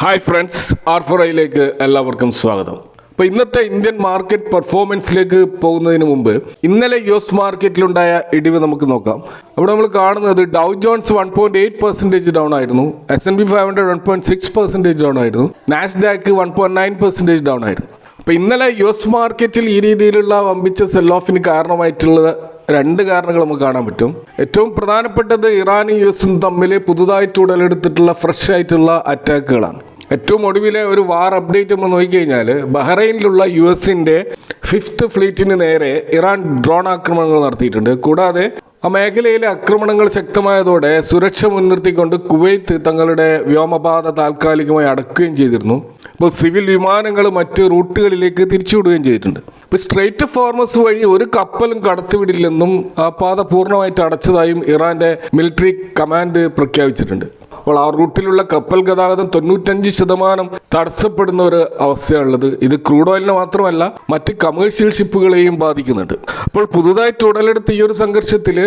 Hi friends, R4iലേക്ക് എല്ലാവർക്കും സ്വാഗതം. അപ്പോൾ ഇന്നത്തെ ഇന്ത്യൻ മാർക്കറ്റ് പെർഫോമൻസിലേക്ക് പോകുന്നതിന് മുമ്പ് ഇന്നലെ US മാർക്കറ്റിലുണ്ടായ ഇടിവ് നമുക്ക് നോക്കാം. അവിടെ നമ്മൾ കാണുന്നത് ഡൗ ജോൺസ് 1.8% ഡൗൺ ആയിരുന്നു, S&P 500 1.6% ഡൗൺ ആയിരുന്നു, നാസ്ഡാക്ക് 1.9% ഡൗൺ ആയിരുന്നു. അപ്പോൾ ഇന്നലെ US മാർക്കറ്റിൽ ഈ രീതിയിലുള്ള വമ്പിച്ച സെൽ ഓഫിന് കാരണമായിട്ടുള്ള രണ്ട് കാരണങ്ങൾ നമുക്ക് കാണാൻ പറ്റും. ഏറ്റവും പ്രധാനപ്പെട്ടത് ഇറാനും US തമ്മിൽ പുതുതായിട്ട് ഉടലെടുത്തിട്ടുള്ള ഫ്രഷ് ആയിട്ടുള്ള അറ്റാക്കുകളാണ്. ഏറ്റവും ഒടുവിലെ ഒരു വാർ അപ്ഡേറ്റ് നമ്മൾ നോക്കിക്കഴിഞ്ഞാൽ ബഹ്റൈനിലുള്ള US-ന്റെ 5th ഫ്ലീറ്റിന് നേരെ ഇറാൻ ഡ്രോൺ ആക്രമണങ്ങൾ നടത്തിയിട്ടുണ്ട്. കൂടാതെ ആ മേഖലയിലെ ആക്രമണങ്ങൾ ശക്തമായതോടെ സുരക്ഷ മുൻനിർത്തിക്കൊണ്ട് കുവൈത്ത് തങ്ങളുടെ വ്യോമപാത താൽക്കാലികമായി അടക്കുകയും ചെയ്തിരുന്നു. ഇപ്പോൾ സിവിൽ വിമാനങ്ങൾ മറ്റ് റൂട്ടുകളിലേക്ക് തിരിച്ചുവിടുകയും ചെയ്തിട്ടുണ്ട്. ഇപ്പോൾ സ്ട്രെയിറ്റ് ഓഫ് ഹോർമസ് വഴി ഒരു കപ്പലും കടത്തിവിടില്ലെന്നും ആ പാത പൂർണ്ണമായിട്ട് അടച്ചതായും ഇറാന്റെ മിലിറ്ററി കമാൻഡ് പ്രഖ്യാപിച്ചിട്ടുണ്ട്. അപ്പോൾ ആ റൂട്ടിലുള്ള കപ്പൽ ഗതാഗതം 95% തടസ്സപ്പെടുന്ന ഒരു അവസ്ഥയാണുള്ളത്. ഇത് ക്രൂഡ് ഓയിലിനെ മാത്രമല്ല മറ്റ് കമേഴ്ഷ്യൽ ഷിപ്പുകളെയും ബാധിക്കുന്നുണ്ട്. അപ്പോൾ പുതുതായിട്ട് ഉടലെടുത്ത ഈ ഒരു സംഘർഷത്തിൽ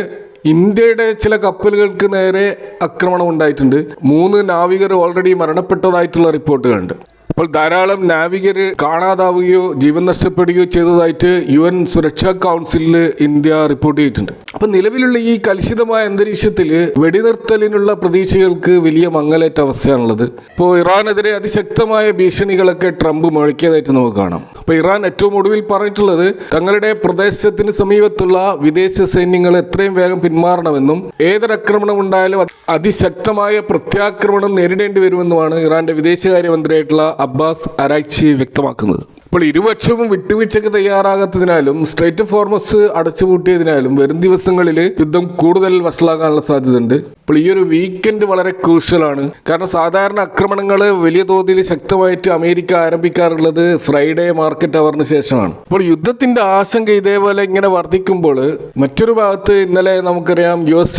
ഇന്ത്യയുടെ ചില കപ്പലുകൾക്ക് നേരെ ആക്രമണം ഉണ്ടായിട്ടുണ്ട്. 3 നാവികർ ഓൾറെഡി മരണപ്പെട്ടതായിട്ടുള്ള റിപ്പോർട്ടുകളുണ്ട്. അപ്പോൾ ധാരാളം നാവികർ കാണാതാവുകയോ ജീവൻ നഷ്ടപ്പെടുകയോ ചെയ്തതായിട്ട് UN സുരക്ഷാ കൗൺസിലിൽ ഇന്ത്യ റിപ്പോർട്ട് ചെയ്തിട്ടുണ്ട്. അപ്പോൾ നിലവിലുള്ള ഈ കലുഷിതമായ അന്തരീക്ഷത്തിൽ വെടിനിർത്തലിനുള്ള പ്രതീക്ഷകൾക്ക് വലിയ മങ്ങലേറ്റ അവസ്ഥയാണുള്ളത്. ഇപ്പോൾ ഇറാനെതിരെ അതിശക്തമായ ഭീഷണികളൊക്കെ ട്രംപ് മുഴക്കിയതായിട്ട് നമുക്ക് കാണാം. അപ്പോൾ ഇറാൻ ഏറ്റവും ഒടുവിൽ പറഞ്ഞിട്ടുള്ളത് തങ്ങളുടെ പ്രദേശത്തിന് സമീപത്തുള്ള വിദേശ സൈന്യങ്ങൾ എത്രയും വേഗം പിന്മാറണമെന്നും ഏതൊരാക്രമണം ഉണ്ടായാലും അതിശക്തമായ പ്രത്യാക്രമണം നേരിടേണ്ടി വരുമെന്നുമാണ് ഇറാന്റെ വിദേശകാര്യമന്ത്രിയായിട്ടുള്ള അബ്ബാസ് അരാക്ചി വ്യക്തമാക്കുന്നത്. ഇപ്പോൾ ഇരുപക്ഷവും വിട്ടുവീഴ്ചയ്ക്ക് തയ്യാറാകാത്തതിനാലും സ്ട്രെയിറ്റ് ഓഫ് ഹോർമസ് അടച്ചുപൂട്ടിയതിനാലും വരും ദിവസങ്ങളിൽ യുദ്ധം കൂടുതൽ വഷളാകാനുള്ള സാധ്യതയുണ്ട്. ഇപ്പോൾ ഈ ഒരു വീക്കെൻഡ് വളരെ ക്രൂഷ്യലാണ്. കാരണം സാധാരണ ആക്രമണങ്ങൾ വലിയ തോതിൽ ശക്തമായിട്ട് അമേരിക്ക ആരംഭിക്കാറുള്ളത് ഫ്രൈഡേ മാർക്കറ്റ് അവറിന് ശേഷമാണ്. ഇപ്പോൾ യുദ്ധത്തിന്റെ ആശങ്ക ഇതേപോലെ ഇങ്ങനെ വർദ്ധിക്കുമ്പോൾ മറ്റൊരു ഭാഗത്ത് ഇന്നലെ നമുക്കറിയാം US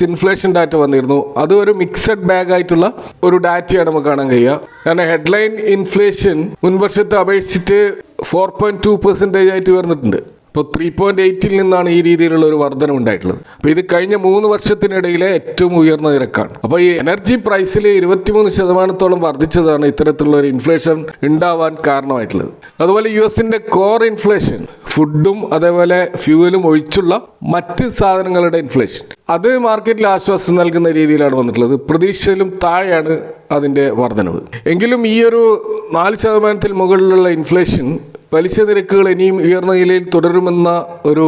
ഇൻഫ്ലേഷൻ ഡാറ്റ വന്നിരുന്നു. അത് ഒരു മിക്സഡ് ബാഗ് ആയിട്ടുള്ള ഒരു ഡാറ്റയാണ് നമുക്ക് കാണാൻ കഴിയുക. കാരണം ഹെഡ്ലൈൻ ഇൻഫ്ലേഷൻ മുൻവർഷത്തെ അപേക്ഷിച്ചിട്ട് 4.2% ആയിട്ട് ഉയർന്നിട്ടുണ്ട്. ഇപ്പോൾ 3.8 നിന്നാണ് ഈ രീതിയിലുള്ള ഒരു വർധന ഉണ്ടായിട്ടുള്ളത്. അപ്പോൾ ഇത് കഴിഞ്ഞ 3 വർഷത്തിനിടയിലെ ഏറ്റവും ഉയർന്ന നിരക്കാണ്. അപ്പോൾ ഈ എനർജി പ്രൈസിൽ 23% വർദ്ധിച്ചതാണ് ഇത്തരത്തിലുള്ള ഒരു ഇൻഫ്ലേഷൻ ഉണ്ടാവാൻ കാരണമായിട്ടുള്ളത്. അതുപോലെ US-ന്റെ കോർ ഇൻഫ്ലേഷൻ, ഫുഡും അതേപോലെ ഫ്യൂവലും ഒഴിച്ചുള്ള മറ്റ് സാധനങ്ങളുടെ ഇൻഫ്ലേഷൻ, അത് മാർക്കറ്റിൽ ആശ്വാസം നൽകുന്ന രീതിയിലാണ് വന്നിട്ടുള്ളത്. പ്രതീക്ഷയിലും താഴെയാണ് അതിൻ്റെ വർധനവ്. എങ്കിലും ഈ ഒരു 4% മുകളിലുള്ള ഇൻഫ്ലേഷൻ പലിശ നിരക്കുകൾ ഇനിയും ഉയർന്ന നിലയിൽ തുടരുമെന്ന ഒരു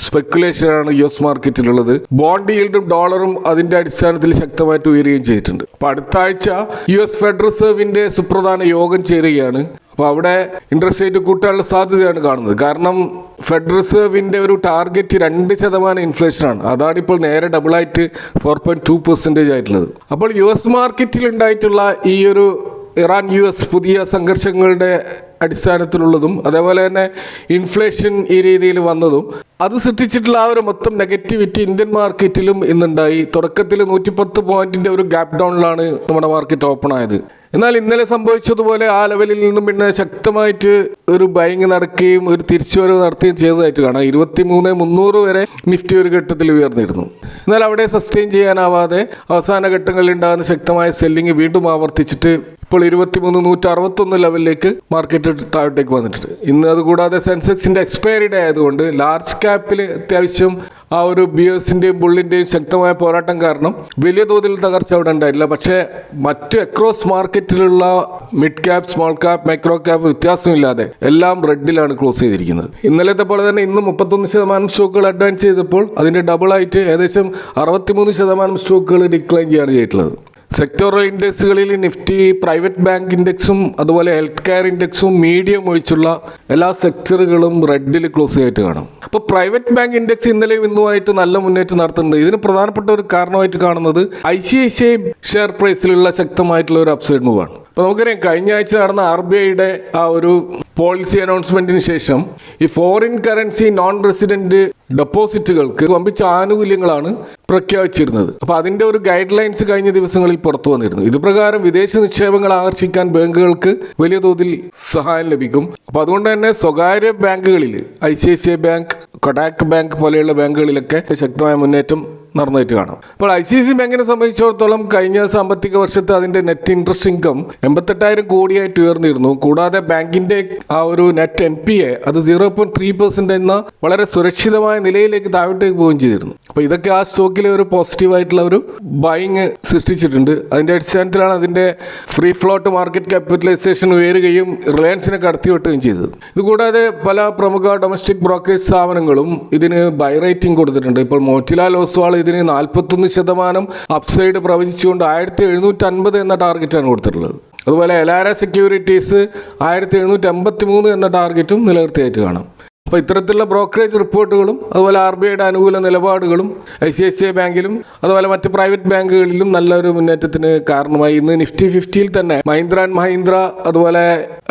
സ്പെക്കുലേഷനാണ് US മാർക്കറ്റിലുള്ളത്. ബോണ്ട് ഈൽഡും ഡോളറും അതിന്റെ അടിസ്ഥാനത്തിൽ ശക്തമായിട്ട് ഉയരുകയും ചെയ്തിട്ടുണ്ട്. അപ്പോൾ അടുത്ത ആഴ്ച US ഫെഡറൽ റിസർവിന്റെ സുപ്രധാന യോഗം ചേരുകയാണ്. അപ്പോൾ അവിടെ ഇൻട്രസ്റ്റ് റേറ്റ് കൂട്ടാനുള്ള സാധ്യതയാണ് കാണുന്നത്. കാരണം ഫെഡറൽ റിസർവിന്റെ ഒരു ടാർഗറ്റ് 2% ഇൻഫ്ലേഷനാണ്. അതാണ് ഇപ്പോൾ നേരെ ഡബിളായിട്ട് 4.2% ആയിട്ടുള്ളത്. അപ്പോൾ US മാർക്കറ്റിൽ ഉണ്ടായിട്ടുള്ള ഈ ഒരു ഇറാൻ US പുതിയ സംഘർഷങ്ങളുടെ അടിസ്ഥാനത്തിലുള്ളതും അതേപോലെ തന്നെ ഇൻഫ്ലേഷൻ ഈ രീതിയിൽ വന്നതും അത് സൃഷ്ടിച്ചിട്ടുള്ള ആ ഒരു മൊത്തം നെഗറ്റിവിറ്റി ഇന്ത്യൻ മാർക്കറ്റിലും ഇന്നുണ്ടായി. തുടക്കത്തിൽ 110 പോയിന്റിന്റെ ഒരു ഗ്യാപ് ഡൗണിലാണ് നമ്മുടെ മാർക്കറ്റ് ഓപ്പൺ ആയത്. എന്നാൽ ഇന്നലെ സംഭവിച്ചതുപോലെ ആ ലെവലിൽ നിന്നും പിന്നെ ശക്തമായിട്ട് ഒരു ബൈങ് നടക്കുകയും ഒരു തിരിച്ചുവരവ് നടത്തുകയും ചെയ്തതായിട്ട് കാണാം. 23,300 വരെ നിഫ്റ്റി ഒരു ഘട്ടത്തിൽ ഉയർന്നിരുന്നു. എന്നാൽ അവിടെ സസ്റ്റെയിൻ ചെയ്യാനാവാതെ അവസാന ഘട്ടങ്ങളിൽ ഉണ്ടാകുന്ന ശക്തമായ സെല്ലിങ് വീണ്ടും ആവർത്തിച്ചിട്ട് ഇപ്പോൾ 23,161 ലെവലിലേക്ക് മാർക്കറ്റ് താഴോട്ടേക്ക് വന്നിട്ടുണ്ട്. ഇന്ന് അതുകൂടാതെ സെൻസെക്സിന്റെ എക്സ്പയറി ഡേ ആയതുകൊണ്ട് ലാർജ് ക്യാപ്പിൽ അത്യാവശ്യം ആ ഒരു ബിയേഴ്സിന്റെയും ബുള്ളിന്റെയും ശക്തമായ പോരാട്ടം കാരണം വലിയ തോതിൽ തകർച്ച അവിടെ ഉണ്ടായില്ല. പക്ഷേ മറ്റ് അക്രോസ് മാർക്കറ്റിലുള്ള mid cap, small cap, micro cap വ്യത്യാസമില്ലാതെ എല്ലാം റെഡിലാണ് ക്ലോസ് ചെയ്തിരിക്കുന്നത്. ഇന്നലത്തെ പോലെ തന്നെ ഇന്ന് 31% സ്റ്റോക്കുകൾ അഡ്വാൻസ് ചെയ്തപ്പോൾ അതിന്റെ ഡബിൾ ആയിട്ട് ഏകദേശം 63% സ്റ്റോക്കുകൾ ഡിക്ലൈൻ ചെയ്യാണ് ചെയ്തിട്ടുള്ളത്. സെക്ടറൽ ഇൻഡെക്സുകളിൽ നിഫ്റ്റി, പ്രൈവറ്റ് ബാങ്ക് ഇൻഡെക്സും അതുപോലെ ഹെൽത്ത് കെയർ ഇൻഡെക്സും മീഡിയം ഒഴിച്ചുള്ള എല്ലാ സെക്ടറുകളും റെഡിൽ ക്ലോസ് ആയിട്ട് കാണും. അപ്പോൾ പ്രൈവറ്റ് ബാങ്ക് ഇൻഡെക്സ് ഇന്നലെയും ഇന്നുമായിട്ട് നല്ല മുന്നേറ്റം നടത്തുന്നുണ്ട്. ഇതിന് പ്രധാനപ്പെട്ട ഒരു കാരണമായിട്ട് കാണുന്നത് ICICI ഷെയർ പ്രൈസിലുള്ള ശക്തമായിട്ടുള്ള ഒരു അപ്സൈഡ് മൂവാണ്. അപ്പോൾ നമുക്കറിയാം കഴിഞ്ഞ ആഴ്ച നടന്ന RBIയുടെ ആ ഒരു പോളിസി അനൗൺസ്മെന്റിന് ശേഷം ഈ ഫോറിൻ കറൻസി നോൺ റെസിഡന്റ് ഡെപ്പോസിറ്റുകൾക്ക് വമ്പിച്ച ആനുകൂല്യങ്ങളാണ് പ്രഖ്യാപിച്ചിരുന്നത്. അപ്പോൾ അതിൻ്റെ ഒരു ഗൈഡ് ലൈൻസ് കഴിഞ്ഞ ദിവസങ്ങളിൽ പുറത്തു വന്നിരുന്നു. ഇത് പ്രകാരം വിദേശ നിക്ഷേപങ്ങൾ ആകർഷിക്കാൻ ബാങ്കുകൾക്ക് വലിയ തോതിൽ സഹായം ലഭിക്കും. അപ്പോൾ അതുകൊണ്ട് തന്നെ സ്വകാര്യ ബാങ്കുകളിൽ ICICI ബാങ്ക്, കൊടാക് ബാങ്ക് പോലെയുള്ള ബാങ്കുകളിലൊക്കെ ശക്തമായ മുന്നേറ്റം നടന്നതായിട്ട് കാണാം. അപ്പോൾ ICICI ബാങ്കിനെ സംബന്ധിച്ചിടത്തോളം കഴിഞ്ഞ സാമ്പത്തിക വർഷത്തെ അതിൻ്റെ നെറ്റ് ഇൻട്രസ്റ്റ് ഇൻകം 88,000 കോടിയായിട്ട് ഉയർന്നിരുന്നു. കൂടാതെ ബാങ്കിൻ്റെ ആ ഒരു നെറ്റ് NPA അത് 0.3% എന്ന വളരെ സുരക്ഷിതമായ നിലയിലേക്ക് താഴോട്ടേക്ക് പോവുകയും ചെയ്തിരുന്നു. അപ്പോൾ ഇതൊക്കെ ആ സ്റ്റോക്കിലെ ഒരു പോസിറ്റീവായിട്ടുള്ള ഒരു ബൈങ് സൃഷ്ടിച്ചിട്ടുണ്ട്. അതിൻ്റെ അടിസ്ഥാനത്തിലാണ് അതിൻ്റെ ഫ്രീ ഫ്ലോട്ട് മാർക്കറ്റ് ക്യാപിറ്റലൈസേഷൻ ഉയരുകയും റിലയൻസിനെ കടത്തിവെട്ടുകയും ചെയ്തത്. ഇതുകൂടാതെ പല പ്രമുഖ ഡൊമസ്റ്റിക് ബ്രോക്കറേജ് സ്ഥാപനങ്ങളും ഇതിന് ബൈ റേറ്റിംഗ് കൊടുത്തിട്ടുണ്ട്. ഇപ്പോൾ മോത്തിലാൽ ഒസ്വാൾ ഇതിന് 41% അപ്സൈഡ് പ്രവചിച്ചുകൊണ്ട് 1750 എന്ന ടാർഗറ്റാണ് കൊടുത്തിട്ടുള്ളത്. അതുപോലെ എലാര സെക്യൂരിറ്റീസ് 1753 എന്ന ടാർഗറ്റും നിലനിർത്തിയായിട്ട് കാണാം. അപ്പോൾ ഇത്തരത്തിലുള്ള ബ്രോക്കറേജ് റിപ്പോർട്ടുകളും അതുപോലെ RBIയുടെ അനുകൂല നിലപാടുകളും ICICI ബാങ്കിലും അതുപോലെ മറ്റ് പ്രൈവറ്റ് ബാങ്കുകളിലും നല്ലൊരു മുന്നേറ്റത്തിന് കാരണമായി. ഇന്ന് നിഫ്റ്റി 50-ൽ തന്നെ മഹീന്ദ്ര ആൻഡ് മഹീന്ദ്ര അതുപോലെ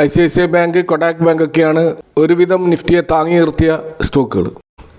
ICICI ബാങ്ക്, കൊടാക് ബാങ്ക് ഒക്കെയാണ് ഒരുവിധം നിഫ്റ്റിയെ താങ്ങി നിർത്തിയ സ്റ്റോക്കുകൾ.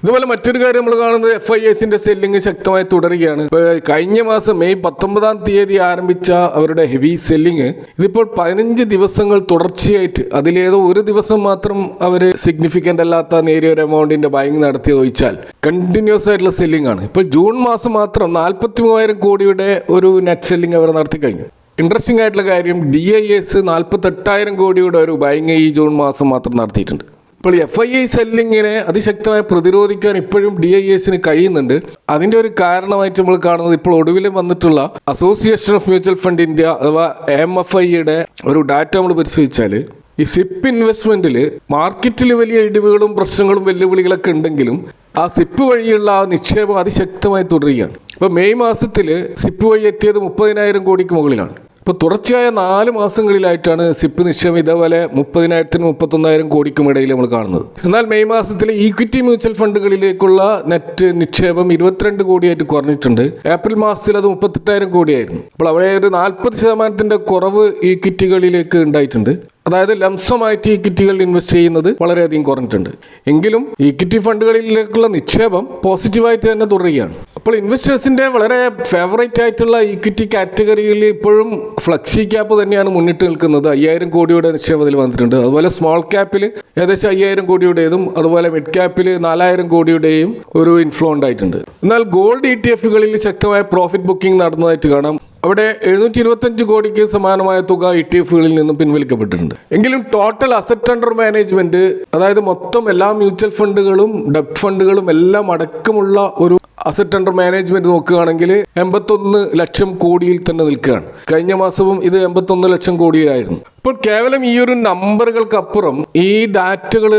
ഇതുപോലെ മറ്റൊരു കാര്യം നമ്മൾ കാണുന്നത് FISന്റെ സെല്ലിംഗ് ശക്തമായി തുടരുകയാണ്. കഴിഞ്ഞ മാസം മെയ് 19 ആരംഭിച്ച അവരുടെ ഹെവി സെല്ലിംഗ് ഇതിപ്പോൾ 15 ദിവസങ്ങൾ തുടർച്ചയായിട്ട്, അതിലേതോ ഒരു ദിവസം മാത്രം അവർ സിഗ്നിഫിക്കൻ്റ് അല്ലാത്ത നേരിയ ഒരു എമൗണ്ടിന്റെ ബൈങ് നടത്തിയത് ഒഴിച്ചാൽ കണ്ടിന്യൂസ് ആയിട്ടുള്ള സെല്ലിംഗ് ആണ്. ഇപ്പോൾ ജൂൺ മാസം മാത്രം 43,000 കോടിയുടെ ഒരു നെറ്റ് സെല്ലിംഗ് അവർ നടത്തി കഴിഞ്ഞു. ഇൻട്രസ്റ്റിംഗ് ആയിട്ടുള്ള കാര്യം DIS 48,000 കോടിയുടെ ഒരു ബൈങ് ഈ ജൂൺ മാസം മാത്രം നടത്തിയിട്ടുണ്ട്. ഇപ്പോൾ FII സെല്ലിങ്ങിനെ അതിശക്തമായി പ്രതിരോധിക്കാൻ ഇപ്പോഴും DISന് കഴിയുന്നുണ്ട്. അതിൻ്റെ ഒരു കാരണമായിട്ട് നമ്മൾ കാണുന്നത് ഇപ്പോൾ ഒടുവിൽ വന്നിട്ടുള്ള association of mutual fund India അഥവാ AMFIയുടെ ഒരു ഡാറ്റ നമ്മൾ പരിശോധിച്ചാൽ ഈ SIP ഇൻവെസ്റ്റ്മെൻറ്റിൽ മാർക്കറ്റിൽ വലിയ ഇടിവുകളും പ്രശ്നങ്ങളും വെല്ലുവിളികളൊക്കെ ഉണ്ടെങ്കിലും ആ SIP വഴിയുള്ള ആ നിക്ഷേപം അതിശക്തമായി തുടരുകയാണ്. ഇപ്പോൾ മെയ് മാസത്തിൽ SIP വഴി എത്തിയത് 30,000 കോടിക്ക് മുകളിലാണ്. ഇപ്പോൾ തുടർച്ചയായ 4 മാസങ്ങളിലായിട്ടാണ് SIP നിക്ഷേപം ഇതേപോലെ 30,000-നും 31,000 കോടിക്കും ഇടയിൽ നമ്മൾ കാണുന്നത്. എന്നാൽ മെയ് മാസത്തിലെ ഈക്വിറ്റി മ്യൂച്വൽ ഫണ്ടുകളിലേക്കുള്ള നെറ്റ് നിക്ഷേപം 22 കോടിയായിട്ട് കുറഞ്ഞിട്ടുണ്ട്. ഏപ്രിൽ മാസത്തിൽ അത് 38,000 കോടിയായിരുന്നു. അപ്പോൾ അവിടെ ഒരു 40% കുറവ് ഈക്വിറ്റികളിലേക്ക് ഉണ്ടായിട്ടുണ്ട്. അതായത് ലംസമായിട്ട് ഈക്വിറ്റികളിൽ ഇൻവെസ്റ്റ് ചെയ്യുന്നത് വളരെയധികം കുറഞ്ഞിട്ടുണ്ട്. എങ്കിലും ഈക്വിറ്റി ഫണ്ടുകളിലേക്കുള്ള നിക്ഷേപം പോസിറ്റീവായിട്ട് തന്നെ തുടരുകയാണ്. അപ്പോൾ ഇൻവെസ്റ്റേഴ്സിൻ്റെ വളരെ ഫേവറേറ്റ് ആയിട്ടുള്ള ഈക്വിറ്റി കാറ്റഗറിയിൽ ഇപ്പോഴും ഫ്ലക്സി ക്യാപ്പ് തന്നെയാണ് മുന്നിട്ട് നിൽക്കുന്നത്. 5,000 കോടിയുടെ നിക്ഷേപത്തിൽ വന്നിട്ടുണ്ട്. അതുപോലെ സ്മോൾ ക്യാപ്പിൽ ഏകദേശം 5,000 കോടിയുടേതും അതുപോലെ മിഡ് ക്യാപ്പിൽ 4,000 കോടിയുടെയും ഒരു ഇൻഫ്ലോ ഉണ്ടായിട്ടുണ്ട്. എന്നാൽ ഗോൾഡ് ETF-കളിൽ ശക്തമായ പ്രോഫിറ്റ് ബുക്കിംഗ് നടന്നതായിട്ട് കാണാം. അവിടെ 725 കോടിക്ക് സമാനമായ തുക ETF-കളിൽ നിന്നും പിൻവലിക്കപ്പെട്ടിട്ടുണ്ട്. എങ്കിലും ടോട്ടൽ അസറ്റ് അണ്ടർ മാനേജ്മെന്റ്, അതായത് മൊത്തം എല്ലാ മ്യൂച്വൽ ഫണ്ടുകളും ഡെപ്റ്റ് ഫണ്ടുകളും എല്ലാം അടക്കമുള്ള ഒരു അസറ്റ് അണ്ടർ മാനേജ്മെന്റ് നോക്കുകയാണെങ്കിൽ 81 ലക്ഷം കോടിയിൽ തന്നെ നിൽക്കുകയാണ്. കഴിഞ്ഞ മാസവും ഇത് 81 ലക്ഷം കോടിയിലായിരുന്നു. ഇപ്പോൾ കേവലം ഈ ഒരു നമ്പറുകൾക്കപ്പുറം ഈ ഡാറ്റകൾ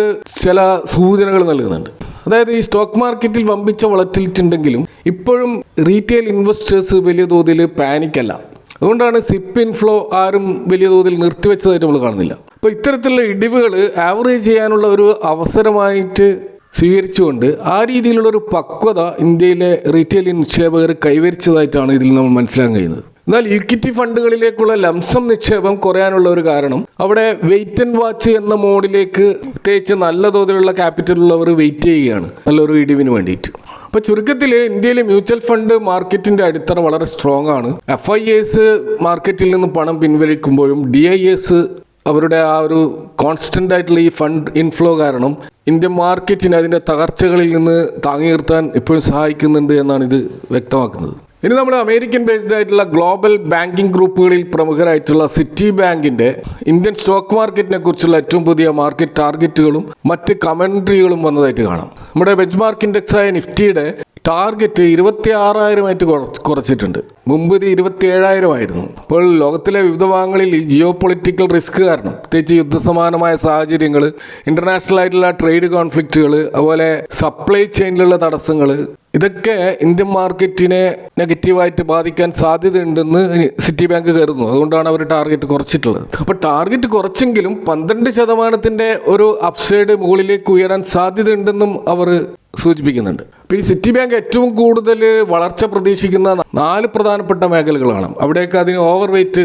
ചില സൂചനകൾ നൽകുന്നുണ്ട്. അതായത് ഈ സ്റ്റോക്ക് മാർക്കറ്റിൽ വമ്പിച്ച വളറ്റിലിറ്റി ഉണ്ടെങ്കിലും ഇപ്പോഴും റീറ്റെയിൽ ഇൻവെസ്റ്റേഴ്സ് വലിയ തോതിൽ പാനിക്കല്ല. അതുകൊണ്ടാണ് SIP ഇൻഫ്ലോ ആരും വലിയ തോതിൽ നിർത്തിവെച്ചതായിട്ട് നമ്മൾ കാണുന്നില്ല. അപ്പോൾ ഇത്തരത്തിലുള്ള ഇടിവുകൾ ആവറേജ് ചെയ്യാനുള്ള ഒരു അവസരമായിട്ട് സ്വീകരിച്ചുകൊണ്ട് ആ രീതിയിലുള്ളൊരു പക്വത ഇന്ത്യയിലെ റീറ്റെയിൽ നിക്ഷേപകർ കൈവരിച്ചതായിട്ടാണ് ഇതിൽ നമ്മൾ മനസ്സിലാക്കാൻ കഴിയുന്നത്. എന്നാൽ ഈക്വിറ്റി ഫണ്ടുകളിലേക്കുള്ള ലംസം നിക്ഷേപം കുറയാനുള്ള ഒരു കാരണം അവിടെ വെയിറ്റ് ആൻഡ് വാച്ച് എന്ന മോഡിലേക്ക് പ്രത്യേകിച്ച് നല്ല തോതിലുള്ള ക്യാപിറ്റൽ ഉള്ളവർ വെയിറ്റ് ചെയ്യുകയാണ് നല്ലൊരു ഇടിവിന് വേണ്ടിയിട്ട്. അപ്പോൾ ചുരുക്കത്തിൽ ഇന്ത്യയിലെ മ്യൂച്വൽ ഫണ്ട് മാർക്കറ്റിൻ്റെ അടിത്തറ വളരെ സ്ട്രോങ് ആണ്. FIS മാർക്കറ്റിൽ നിന്ന് പണം പിൻവലിക്കുമ്പോഴും DIS അവരുടെ ആ ഒരു കോൺസ്റ്റൻ്റ് ആയിട്ടുള്ള ഈ ഫണ്ട് ഇൻഫ്ലോ കാരണം ഇന്ത്യൻ മാർക്കറ്റിനെ അതിൻ്റെ തകർച്ചകളിൽ നിന്ന് താങ്ങി നിർത്താൻ ഇപ്പോഴും സഹായിക്കുന്നുണ്ട് എന്നാണ് ഇത് വ്യക്തമാക്കുന്നത്. ഇനി നമ്മൾ അമേരിക്കൻ ബേസ്ഡ് ആയിട്ടുള്ള ഗ്ലോബൽ ബാങ്കിങ് ഗ്രൂപ്പുകളിൽ പ്രമുഖരായിട്ടുള്ള സിറ്റി ബാങ്കിൻ്റെ ഇന്ത്യൻ സ്റ്റോക്ക് മാർക്കറ്റിനെ കുറിച്ചുള്ള ഏറ്റവും പുതിയ മാർക്കറ്റ് ടാർഗറ്റുകളും മറ്റ് കമൻട്രികളും വന്നതായിട്ട് കാണാം. നമ്മുടെ ബെഞ്ച് മാർക്ക് ഇൻഡെക്സായ നിഫ്റ്റിയുടെ ടാർഗറ്റ് 26,000 കുറച്ചിട്ടുണ്ട്. മുമ്പ് ഇത് 27,000 ആയിരുന്നു. അപ്പോൾ ലോകത്തിലെ വിവിധ ഭാഗങ്ങളിൽ ഈ ജിയോ പൊളിറ്റിക്കൽ റിസ്ക് കാരണം, പ്രത്യേകിച്ച് യുദ്ധസമാനമായ സാഹചര്യങ്ങൾ, ഇൻ്റർനാഷണൽ ആയിട്ടുള്ള ട്രേഡ് കോൺഫ്ലിക്റ്റുകൾ, അതുപോലെ സപ്ലൈ ചെയിനിലുള്ള തടസ്സങ്ങൾ, ഇതൊക്കെ ഇന്ത്യൻ മാർക്കറ്റിനെ നെഗറ്റീവായിട്ട് ബാധിക്കാൻ സാധ്യതയുണ്ടെന്ന് സിറ്റി ബാങ്ക് കരുതുന്നു. അതുകൊണ്ടാണ് അവർ ടാർഗറ്റ് കുറച്ചിട്ടുള്ളത്. അപ്പോൾ ടാർഗറ്റ് കുറച്ചെങ്കിലും 12% ഒരു അപ്സൈഡ് മുകളിലേക്ക് ഉയരാൻ സാധ്യതയുണ്ടെന്നും അവർ സൂചിപ്പിക്കുന്നുണ്ട്. അപ്പോൾ ഈ സിറ്റി ബാങ്ക് ഏറ്റവും കൂടുതൽ വളർച്ച പ്രതീക്ഷിക്കുന്ന 4 പ്രധാനപ്പെട്ട മേഖലകളാണ്. അവിടെയൊക്കെ അതിന് ഓവർ വെയ്റ്റ്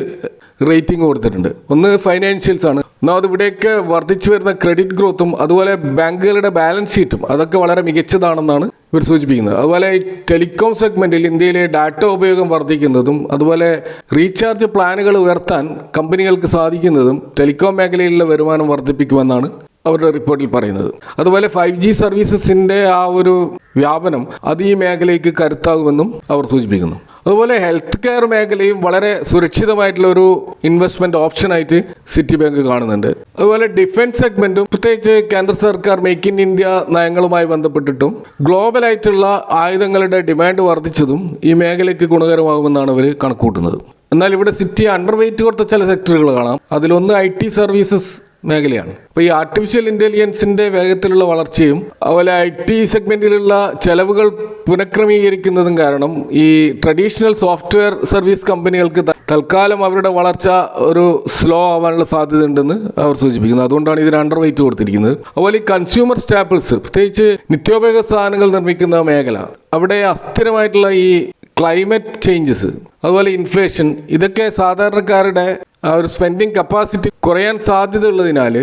റേറ്റിംഗ് കൊടുത്തിട്ടുണ്ട്. ഒന്ന് ഫൈനാൻഷ്യൽസ് ആണ്. ഒന്നാമത് ഇവിടെയൊക്കെ വർദ്ധിച്ചു വരുന്ന ക്രെഡിറ്റ് ഗ്രോത്തും അതുപോലെ ബാങ്കുകളുടെ ബാലൻസ് ഷീറ്റും അതൊക്കെ വളരെ മികച്ചതാണെന്നാണ് ഇവർ സൂചിപ്പിക്കുന്നത്. അതുപോലെ ഈ ടെലികോം സെഗ്മെൻറ്റിൽ ഇന്ത്യയിലെ ഡാറ്റ ഉപയോഗം വർദ്ധിക്കുന്നതും അതുപോലെ റീചാർജ് പ്ലാനുകൾ ഉയർത്താൻ കമ്പനികൾക്ക് സാധിക്കുന്നതും ടെലികോം മേഖലയിലുള്ള വരുമാനം വർദ്ധിപ്പിക്കുമെന്നാണ് അവരുടെ റിപ്പോർട്ടിൽ പറയുന്നത്. അതുപോലെ 5G സർവീസസിൻ്റെ ആ ഒരു വ്യാപനം അത് ഈ മേഖലയ്ക്ക് കരുത്താകുമെന്നും അവർ സൂചിപ്പിക്കുന്നു. അതുപോലെ ഹെൽത്ത് കെയർ മേഖലയും വളരെ സുരക്ഷിതമായിട്ടുള്ള ഒരു ഇൻവെസ്റ്റ്മെന്റ് ഓപ്ഷനായിട്ട് സിറ്റി ബാങ്ക് കാണുന്നുണ്ട്. അതുപോലെ ഡിഫൻസ് സെഗ്മെന്റും പ്രത്യേകിച്ച് കേന്ദ്ര സർക്കാർ മേക്ക് ഇൻ ഇന്ത്യ നയങ്ങളുമായി ബന്ധപ്പെട്ടിട്ടും ഗ്ലോബലായിട്ടുള്ള ആയുധങ്ങളുടെ ഡിമാൻഡ് വർദ്ധിച്ചതും ഈ മേഖലയ്ക്ക് ഗുണകരമാകുമെന്നാണ് അവർ കണക്കൂട്ടുന്നത്. എന്നാൽ ഇവിടെ സിറ്റി അണ്ടർ വെയിറ്റ് കൊടുത്ത ചില സെക്ടറുകൾ കാണാം. അതിലൊന്ന് IT സർവീസസ് മേഖലയാണ്. അപ്പോൾ ഈ ആർട്ടിഫിഷ്യൽ ഇൻ്റലിജൻസിൻ്റെ വേഗത്തിലുള്ള വളർച്ചയും അതുപോലെ IT സെഗ്മെൻറ്റിലുള്ള ചെലവുകൾ പുനഃക്രമീകരിക്കുന്നതും കാരണം ഈ ട്രഡീഷണൽ സോഫ്റ്റ്വെയർ സർവീസ് കമ്പനികൾക്ക് തൽക്കാലം അവരുടെ വളർച്ച ഒരു സ്ലോ ആവാനുള്ള സാധ്യത ഉണ്ടെന്ന് അവർ സൂചിപ്പിക്കുന്നത്. അതുകൊണ്ടാണ് ഇതിന് അണ്ടർ വെയിറ്റ് കൊടുത്തിരിക്കുന്നത്. അതുപോലെ ഈ കൺസ്യൂമർ സ്റ്റാപ്പിൾസ്, പ്രത്യേകിച്ച് നിത്യോപയോഗ സാധനങ്ങൾ നിർമ്മിക്കുന്ന മേഖല, അവിടെ അസ്ഥിരമായിട്ടുള്ള ഈ ക്ലൈമറ്റ് ചേഞ്ചസ് അതുപോലെ ഇൻഫ്ലേഷൻ ഇതൊക്കെ സാധാരണക്കാരുടെ ആ ഒരു സ്പെൻഡിങ് കപ്പാസിറ്റി കുറയാൻ സാധ്യതയുള്ളതിനാൽ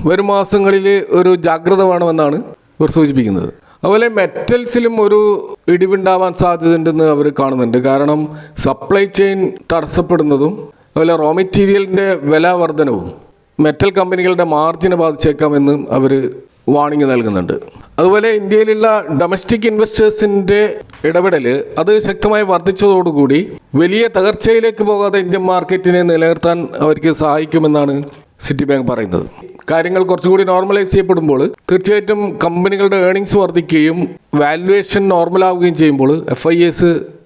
വരും മാസങ്ങളിൽ ഒരു ജാഗ്രത വേണമെന്നാണ് ഇവർ സൂചിപ്പിക്കുന്നത്. അതുപോലെ മെറ്റൽസിലും ഒരു ഇടിവുണ്ടാവാൻ സാധ്യതയുണ്ടെന്ന് അവർ കാണുന്നുണ്ട്. കാരണം സപ്ലൈ ചെയിൻ തടസ്സപ്പെടുന്നതും അതുപോലെ റോ മെറ്റീരിയലിൻ്റെ വില വർധനവും മെറ്റൽ കമ്പനികളുടെ മാർജിനെ ബാധിച്ചേക്കാമെന്നും അവർ വാണിംഗ് നൽകുന്നുണ്ട്. അതുപോലെ ഇന്ത്യയിലുള്ള ഡൊമസ്റ്റിക് ഇൻവെസ്റ്റേഴ്സിൻ്റെ ഇടപെടൽ അത് ശക്തമായി വർദ്ധിച്ചതോടുകൂടി വലിയ തകർച്ചയിലേക്ക് പോകാതെ ഇന്ത്യൻ മാർക്കറ്റിനെ നിലനിർത്താൻ അവർക്ക് സഹായിക്കുമെന്നാണ് സിറ്റി ബാങ്ക് പറയുന്നത്. കാര്യങ്ങൾ കുറച്ചുകൂടി നോർമലൈസ് ചെയ്യപ്പെടുമ്പോൾ തീർച്ചയായിട്ടും കമ്പനികളുടെ ഏർണിങ്സ് വർദ്ധിക്കുകയും വാല്യുവേഷൻ നോർമലാവുകയും ചെയ്യുമ്പോൾ FIS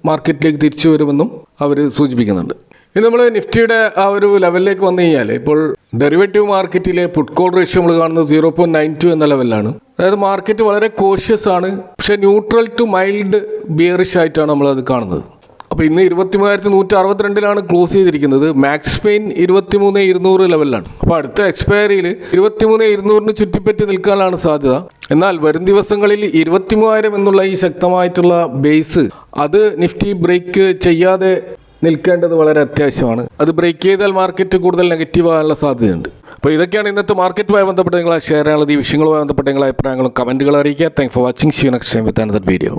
മാർക്കറ്റിലേക്ക് തിരിച്ചു വരുമെന്നും അവർ സൂചിപ്പിക്കുന്നുണ്ട്. ഇനി നമ്മൾ നിഫ്റ്റിയുടെ ആ ഒരു ലെവലിലേക്ക് വന്നു കഴിഞ്ഞാൽ ഇപ്പോൾ ഡെറിവേറ്റീവ് മാർക്കറ്റിലെ പുട്ട് കോൾ റേഷ്യോ നമ്മൾ കാണുന്നത് 0.92 എന്ന ലെവലിലാണ്. അതായത് മാർക്കറ്റ് വളരെ കോഷ്യസ് ആണ്, പക്ഷേ ന്യൂട്രൽ ടു മൈൽഡ് ബിയറിഷ് ആയിട്ടാണ് നമ്മളത് കാണുന്നത്. അപ്പോൾ ഇന്ന് 23,162 ക്ലോസ് ചെയ്തിരിക്കുന്നത്. മാക്സ് പെയിൻ 23,200 ലെവലിലാണ്. അപ്പോൾ അടുത്ത എക്സ്പയറിയിൽ 23,200 ചുറ്റിപ്പറ്റി നിൽക്കാനാണ് സാധ്യത. എന്നാൽ വരും ദിവസങ്ങളിൽ 23,000 എന്നുള്ള ഈ ശക്തമായിട്ടുള്ള ബേസ് അത് നിഫ്റ്റി ബ്രേക്ക് ചെയ്യാതെ നിൽക്കേണ്ടത് വളരെ അത്യാവശ്യമാണ്. അത് ബ്രേക്ക് ചെയ്താൽ മാർക്കറ്റ് കൂടുതൽ നെഗറ്റീവ് ആകാനുള്ള സാധ്യതയുണ്ട്. അപ്പോൾ ഇതൊക്കെയാണ് ഇന്നത്തെ മാർക്കറ്റുമായി ബന്ധപ്പെട്ട് നിങ്ങളെ ഷെയർ ചെയ്യാനുള്ളത്. ഈ വിഷയങ്ങളുമായി ബന്ധപ്പെട്ട നിങ്ങളുടെ അഭിപ്രായങ്ങളും കമൻറ്റുകൾ അറിയിക്കുക. Thank for watching. See you next time with another video.